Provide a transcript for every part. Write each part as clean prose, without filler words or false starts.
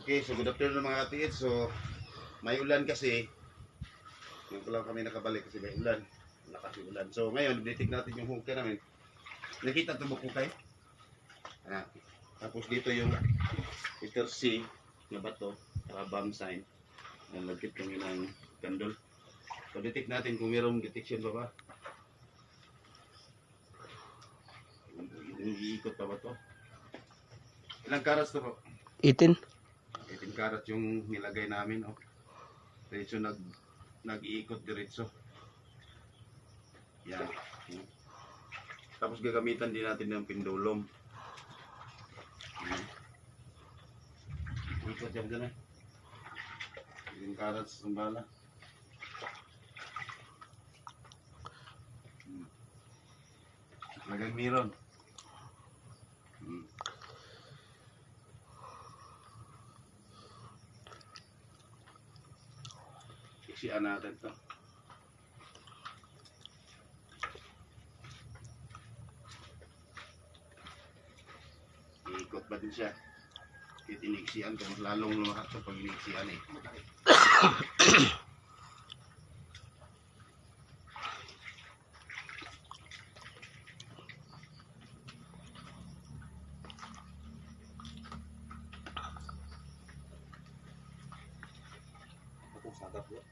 Okay, so good afternoon mga katiid. So, may ulan kasi. Ngayon ko lang kami nakabalik kasi may ulan. Lakas yung ulan. So, ngayon, ditig natin yung hukay namin. Nakita ito ba hukay? Tapos dito yung letter C na bato, bomb sign. Nalagkit kami ng candle. So, ditig natin kung mayroong detection ba ba. Iikot pa ba ito? Ilang carats ito po? 18. 18 karat yung nilagay namin, oh. Diretso nag-iikot diretso. Yan. Tapos gagamitan din natin ng pendulum. Ikot yan dyan, 18 karats ang bala. Lagay miron. Iksian natin ito. Iikot pa din siya. Kahit iniksian ko, mas lalong lumakas ito pag iniksian eh. Sadap po.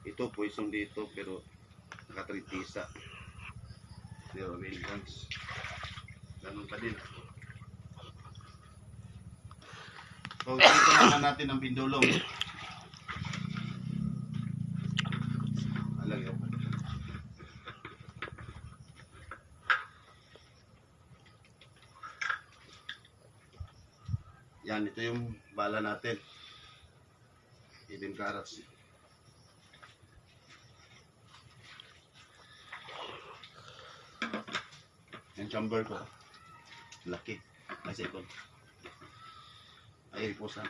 Ito po isang dito pero nakatritisa. Zero maintenance. Ganun pa din. So ito naman natin ang pindulong. Alagay. Yan, ito yung bala natin. 18 carats. Yung chamber ko. Laki. Nasa ikon. Ay, riposa.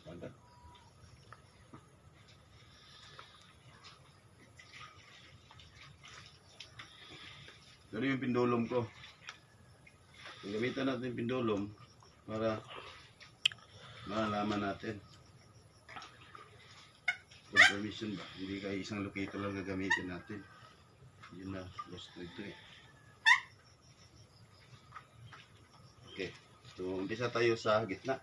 Panda. Pero yung pindulom ko, gamitan natin yung pindulom para malalaman natin confirmation ba, hindi kayo isang locator lang gagamitin natin. Yun na, lost to ito eh. Okay, so umpisa tayo sa gitna.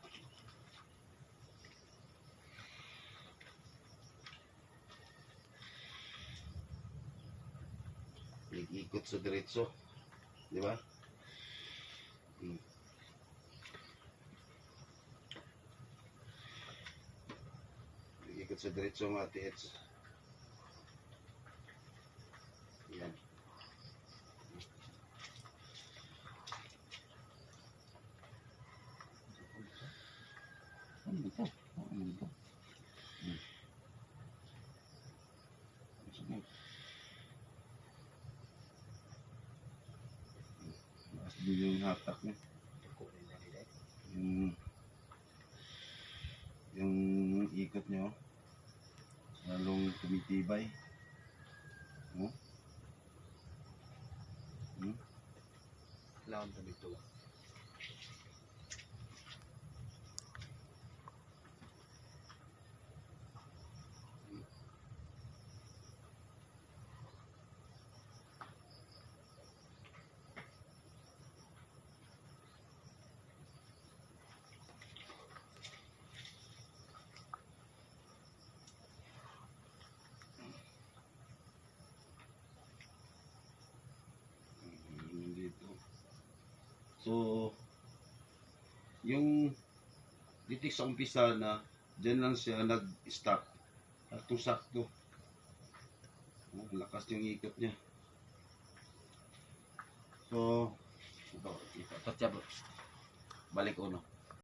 Ikot sa diretso, di ba? Ikot sa diretso mga tiets. Yan. Ano ito? Ano ito? Yung hatak niya. Yung ikot niya, lalong tumitibay. Lawan tumito. So, yung dito sa umpisa na dyan lang siya nag-stop. Sakto-sakto. Lakas yung ikot niya. So, ito, balik uno.